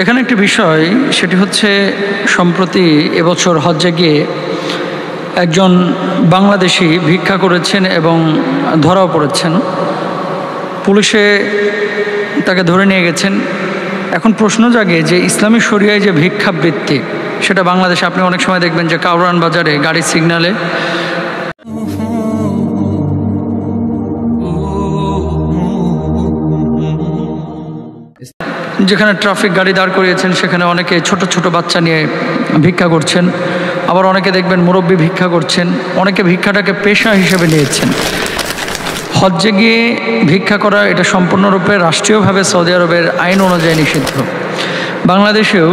এখানে একটি বিষয়, সেটি হচ্ছে সম্প্রতি এবছর হজ্জে গিয়ে একজন বাংলাদেশি ভিক্ষা করেছেন এবং ধরাও পড়েছেন। পুলিশে তাকে ধরে নিয়ে গেছেন। এখন প্রশ্ন জাগে যে ইসলামী শরিয়ায় যে ভিক্ষাবৃত্তি, সেটা বাংলাদেশে আপনি অনেক সময় দেখবেন যে কাউরান বাজারে গাড়ির সিগন্যালে যেখানে ট্রাফিক গাড়ি দাঁড় করিয়েছেন সেখানে অনেকে ছোট ছোট বাচ্চা নিয়ে ভিক্ষা করছেন, আবার অনেকে দেখবেন মুরব্বী ভিক্ষা করছেন, অনেকে ভিক্ষাটাকে পেশা হিসেবে নিয়েছেন। হজ্জে গিয়ে ভিক্ষা করা এটা সম্পূর্ণরূপে রাষ্ট্রীয়ভাবে সৌদি আরবের আইন অনুযায়ী নিষিদ্ধ। বাংলাদেশেও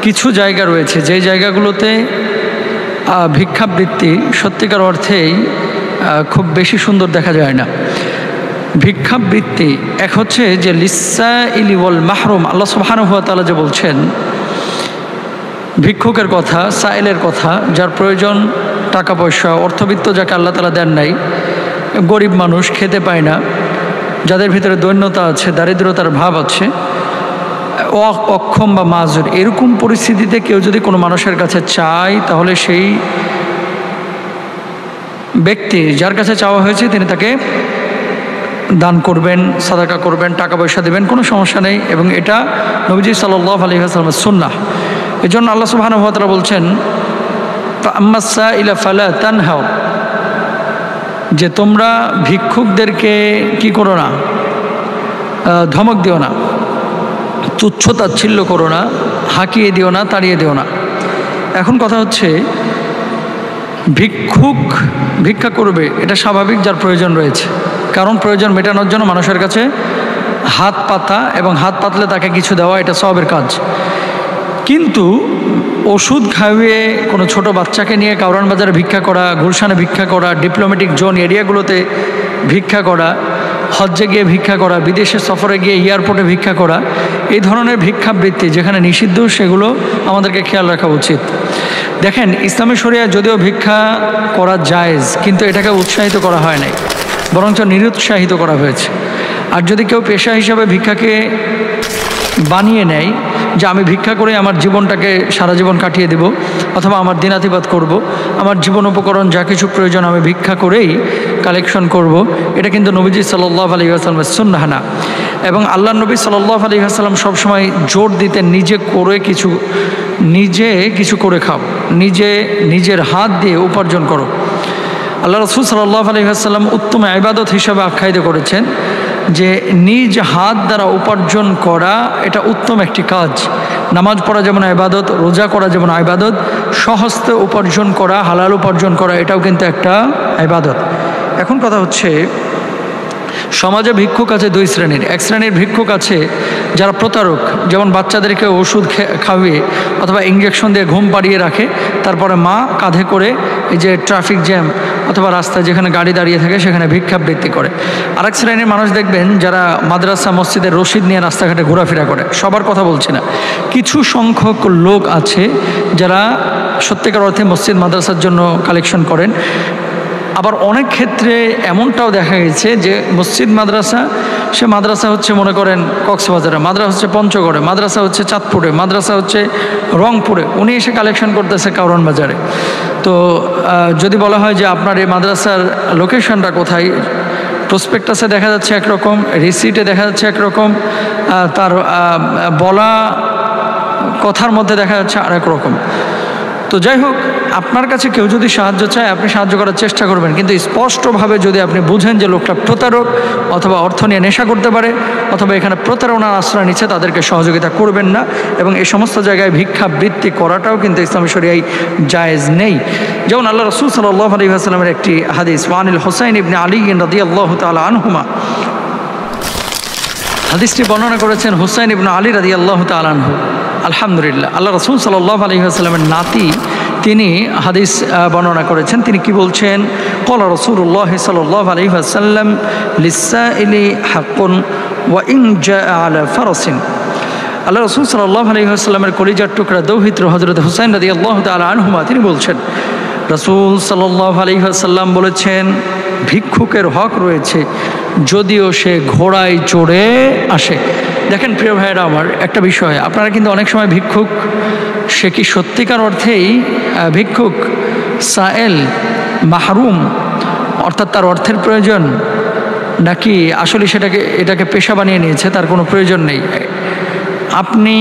কিছু জায়গা রয়েছে যে জায়গাগুলোতে ভিক্ষাবৃত্তি সত্যিকার অর্থেই খুব বেশি সুন্দর দেখা যায় না। ভিক্ষাবৃত্তি এক হচ্ছে যে লিসাইলি ওয়াল মাহরুম, আল্লাহ সুবহানাহু ওয়া তাআলা যে বলছেন ভিক্ষুকের কথা, সাইলের কথা, যার প্রয়োজন টাকা পয়সা অর্থবিত্ত, যাকে আল্লাহ তাআলা দেন নাই, গরিব মানুষ খেতে পায় না, যাদের ভিতরে দৈন্যতা আছে, দারিদ্রতার ভাব আছে, অক্ষম বা মাজুর, এরকম পরিস্থিতিতে কেউ যদি কোনো মানুষের কাছে চায়, তাহলে সেই ব্যক্তি যার কাছে চাওয়া হয়েছে তিনি তাকে দান করবেন, সাদাকা করবেন, টাকা পয়সা দেবেন, কোনো সমস্যা নেই। এবং এটা নবীজি সাল্লাল্লাহু আলাইহি ওয়াসাল্লামের সুন্নাহ। এজন্য আল্লাহ সুবহানাহু ওয়া তাআলা বলছেন ফাআম্মাস সাইলা ফালা তানহাউ, যে তোমরা ভিক্ষুকদেরকে কি করো না, ধমক দিও না, তুচ্ছ তাচ্ছিল্য করো না, হাঁকিয়ে দিও না, তাড়িয়ে দিও না। এখন কথা হচ্ছে ভিক্ষুক ভিক্ষা করবে এটা স্বাভাবিক, যার প্রয়োজন রয়েছে, কারণ প্রয়োজন মেটানোর জন্য মানুষের কাছে হাত পাতা এবং হাত পাতলে তাকে কিছু দেওয়া এটা সওয়াবের কাজ। কিন্তু ওষুধ খাইয়ে কোনো ছোট বাচ্চাকে নিয়ে কাউরান বাজারে ভিক্ষা করা, গুলশানে ভিক্ষা করা, ডিপ্লোম্যাটিক জোন এরিয়াগুলোতে ভিক্ষা করা, হজ্জে গিয়ে ভিক্ষা করা, বিদেশে সফরে গিয়ে এয়ারপোর্টে ভিক্ষা করা, এই ধরনের ভিক্ষাবৃত্তি যেখানে নিষিদ্ধ সেগুলো আমাদেরকে খেয়াল রাখা উচিত। দেখেন, ইসলামী শরিয়ায় যদিও ভিক্ষা করা জায়েজ, কিন্তু এটাকে উৎসাহিত করা হয় নাই, বরঞ্চ নিরুৎসাহিত করা হয়েছে। আর যদি কেউ পেশা হিসাবে ভিক্ষাকে বানিয়ে নেয় যে আমি ভিক্ষা করে আমার জীবনটাকে সারা জীবন কাটিয়ে দেব, অথবা আমার দিনাতিপাত করব, আমার জীবন উপকরণ যা কিছু প্রয়োজন আমি ভিক্ষা করেই কালেকশন করব, এটা কিন্তু নবীজি সাল্লাল্লাহু আলাইহি ওয়াসাল্লামের সুন্নাহ না। এবং আল্লাহর নবী সাল্লাল্লাহু আলাইহি ওয়াসাল্লাম সবসময় জোর দিতেন নিজে কিছু করে খাও, নিজের হাত দিয়ে উপার্জন করো। আল্লাহ রাসূল সাল্লাল্লাহু আলাইহি ওয়াসাল্লাম উত্তম ইবাদত হিসাবে আখ্যায়িত করেছেন যে নিজ হাত দ্বারা উপার্জন করা এটা উত্তম একটি কাজ। নামাজ পড়া যেমন ইবাদত, রোজা করা যেমন ইবাদত, স্বহস্তে উপার্জন করা, হালাল উপার্জন করা, এটাও কিন্তু একটা ইবাদত। এখন কথা হচ্ছে সমাজে ভিক্ষুক আছে দুই শ্রেণীর। এক শ্রেণীর ভিক্ষুক আছে যারা প্রতারক, যেমন বাচ্চাদেরকে ওষুধ খাওয়িয়ে অথবা ইঞ্জেকশন দিয়ে ঘুম পাড়িয়ে রাখে, তারপরে মা কাঁধে করে এই যে ট্রাফিক জ্যাম অথবা রাস্তায় যেখানে গাড়ি দাঁড়িয়ে থাকে সেখানে ভিক্ষাবৃত্তি করে। আরেক শ্রেণীর মানুষ দেখবেন যারা মাদ্রাসা মসজিদের রশিদ নিয়ে রাস্তাঘাটে ঘোরাফেরা করে। সবার কথা বলছি না, কিছু সংখ্যক লোক আছে যারা সত্যিকার অর্থে মসজিদ মাদ্রাসার জন্য কালেকশন করেন। আবার অনেক ক্ষেত্রে এমনটাও দেখা গেছে যে মসজিদ মাদ্রাসা, সে মাদ্রাসা হচ্ছে মনে করেন কক্সবাজারে, মাদ্রাসা হচ্ছে পঞ্চগড়ে, মাদ্রাসা হচ্ছে চাঁদপুরে, মাদ্রাসা হচ্ছে রংপুরে, উনি এসে কালেকশন করতেছে কাউরান বাজারে। তো যদি বলা হয় যে আপনার এই মাদ্রাসার লোকেশনটা কোথায়, প্রসপেক্টাসে দেখা যাচ্ছে একরকম, রিসিটে দেখা যাচ্ছে একরকম, তার বলা কথার মধ্যে দেখা যাচ্ছে আরেক রকম। তো যাই হোক, আপনার কাছে কেউ যদি সাহায্য চায় আপনি সাহায্য করার চেষ্টা করবেন, কিন্তু স্পষ্টভাবে যদি আপনি বুঝেন যে লোকটা প্রতারক অথবা অর্থ নিয়ে নেশা করতে পারে অথবা এখানে প্রতারণার আশ্রয় নিচ্ছে, তাদেরকে সহযোগিতা করবেন না। এবং এই সমস্ত জায়গায় ভিক্ষাবৃত্তি করাটাও কিন্তু ইসলামী শরিয়ায় জায়েজ নেই। যেমন আল্লাহ রাসূল সাল্লাল্লাহু আলাইহি ওয়াসাল্লামের একটি হাদিস, ওয়ানিল হুসাইন ইবনে আলী রাদিয়াল্লাহু তাআলা আনহুমা, হাদিসটি বর্ণনা করেছেন হুসাইন ইবনে আলী রাদিয়াল্লাহু তাআলা আনহু। আলহামদুলিল্লাহ, আল্লাহ রাসূল সাল্লাল্লাহু আলাইহি ওয়াসাল্লামের নাতি তিনি হাদিস বর্ণনা করেছেন। তিনি কি বলছেন? ক্বালা রাসূলুল্লাহ সাল্লাল্লাহু আলাইহি ওয়াসাল্লাম লিসাইলি হাক্কুন ওয়া ইন জাআ আলা ফারাসিন। আল্লাহ রাসূল সাল্লাল্লাহু আলাইহি ওয়াসাল্লামের কলিজার টুকরা দৌহিত্র হযরত হুসাইন রাদিয়াল্লাহু তাআলা আনহুমা তিনি বলছেন, রাসূল সাল্লাল্লাহু আলাইহি ওয়াসাল্লাম বলেছেন ভিক্ষুকের হক রয়েছে যদিও সে ঘোড়ায় চড়ে আসে। দেখেন প্রিয় ভাইয়েরা আমার, একটা বিষয়, আপনারা কিন্তু অনেক সময় ভিক্ষুক, সে কি সত্যিকার অর্থেই ভিক্ষুক, সায়েল, মাহরুম, অর্থাৎ তার অর্থের প্রয়োজন, নাকি আসলে এটাকে পেশা বানিয়ে নিয়েছে, তার কোনো প্রয়োজন নেই। আপনি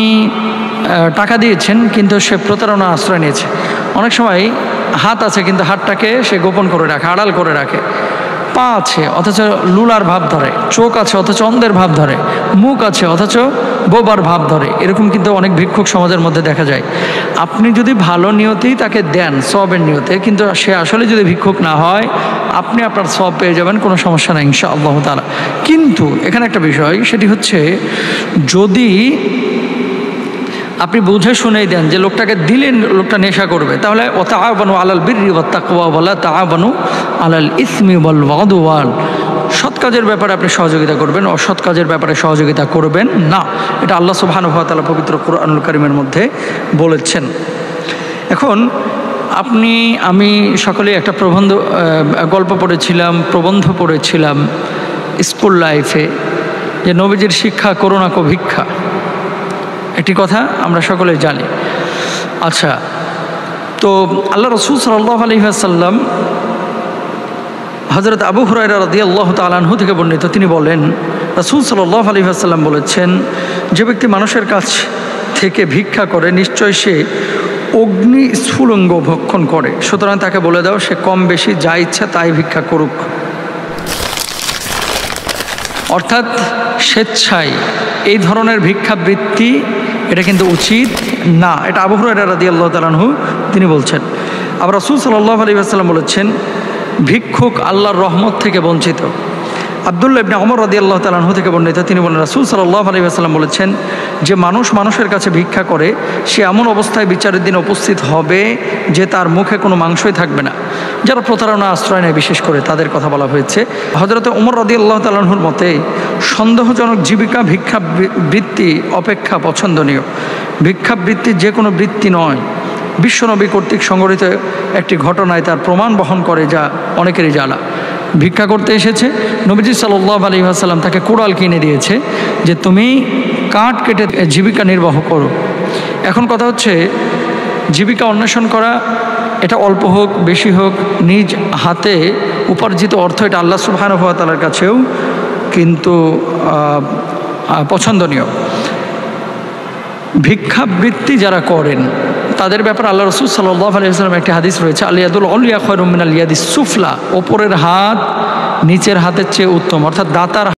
টাকা দিয়েছেন কিন্তু সে প্রতারণা আশ্রয় নিয়েছে। অনেক সময় হাত আছে কিন্তু হাতটাকে সে গোপন করে রাখে, আড়াল করে রাখে। পা আছে অথচ লুলার ভাব ধরে, চোখ আছে অথচ অন্ধের ভাব ধরে, মুখ আছে অথচ বোবার ভাব ধরে। এরকম কিন্তু অনেক ভিক্ষুক সমাজের মধ্যে দেখা যায়। আপনি যদি ভালো নিয়তেই তাকে দেন, সওয়াবের নিয়তে, কিন্তু সে আসলে যদি ভিক্ষুক না হয়, আপনি আপনার সওয়াব পেয়ে যাবেন, কোনো সমস্যা নেই ইনশাআল্লাহ তাআলা। কিন্তু এখানে একটা বিষয়, সেটি হচ্ছে যদি আপনি বুঝে শুনেই দেন যে লোকটাকে দিলেন লোকটা নেশা করবে, তাহলে ওয়াতাআওয়ানু আলাল বিররি ওয়াত তাকওয়া ওয়ালা তাআওয়ানু আলাল ইসমি ওয়াল উদওয়ান। সৎ কাজের ব্যাপারে আপনি সহযোগিতা করবেন, অসৎ কাজের ব্যাপারে সহযোগিতা করবেন না। এটা আল্লাহ সুবহানাহু ওয়া তাআলা পবিত্র কুরআনুল কারীমের মধ্যে বলেছেন। এখন আমি সকলেই একটা গল্প পড়েছিলাম, প্রবন্ধ পড়েছিলাম স্কুল লাইফে, যে নবীজির শিক্ষা করুণা কো ভিক্ষা, একটি কথা আমরা সকলে জানি। আচ্ছা, তো আল্লাহ রাসূল সাল্লাল্লাহু আলাইহি ওয়াসাল্লাম, হযরত আবু হুরায়রা রাদিয়াল্লাহু তাআলা আনহু থেকে বর্ণিত, তিনি বলেন রাসূল সাল্লাল্লাহু আলাইহি ওয়াসাল্লাম বলেছেন, যে ব্যক্তি মানুষের কাছ থেকে ভিক্ষা করে নিশ্চয় সে অগ্নি স্ফুলিঙ্গ ভক্ষণ করে, সুতরাং তাকে বলে দাও সে কম বেশি যা ইচ্ছা তাই ভিক্ষা করুক। অর্থাৎ স্বেচ্ছায় এই ধরনের ভিক্ষাবৃত্তি এটা কিন্তু উচিত না। এটা আবু হুরায়রা রাদিয়াল্লাহু তাআলা আনহু তিনি বলছেন। আবার রাসূল সাল্লাল্লাহু আলাইহি ওয়াসাল্লাম বলেছেন, ভিক্ষুক আল্লাহর রহমত থেকে বঞ্চিত। আব্দুল্লাহ ইবনে ওমর রাদিয়াল্লাহু তাআলা আনহু থেকে বর্ণিত, তিনি বলেন রাসূল সাল্লাল্লাহু আলাইহি ওয়াসাল্লাম বলেছেন, যে মানুষ মানুষের কাছে ভিক্ষা করে সে এমন অবস্থায় বিচারের দিন উপস্থিত হবে যে তার মুখে কোনো মাংসই থাকবে না। যারা প্রতারণা আশ্রয় নেয় বিশেষ করে তাদের কথা বলা হয়েছে। হযরত ওমর রাদিয়াল্লাহু তাআলা আনহুর মতে সন্দেহজনক জীবিকা ভিক্ষাবৃত্তি অপেক্ষা পছন্দনীয়। ভিক্ষাবৃত্তি যে কোনো বৃত্তি নয়, বিশ্বনবী কর্তৃক সংগঠিত একটি ঘটনায় তার প্রমাণ বহন করে, যা অনেকেরই জানা। ভিক্ষা করতে এসেছে, নবীজি সাল্লাল্লাহু আলাইহি ওয়াসাল্লাম তাকে কুড়াল কিনে দিয়েছে যে তুমি কাঠ কেটে জীবিকা নির্বাহ করো। এখন কথা হচ্ছে, জীবিকা অন্বেষণ করা, এটা অল্প হোক বেশি হোক, নিজ হাতে উপার্জিত অর্থ, এটা আল্লাহ সুবহানাহু ওয়া তাআলার কাছেও কিন্তু পছন্দনীয়। ভিক্ষাবৃত্তি যারা করেন তাদের ব্যাপারে আল্লাহ রাসূল সাল্লাল্লাহু আলাইহি ওয়াসাল্লাম একটি হাদিস রয়েছে, আল ইয়াদুল উলিয়া খায়রুম মিনাল ইয়াদিস সুফলা, ওপরের হাত নিচের হাতের চেয়ে উত্তম। অর্থাৎ দাতার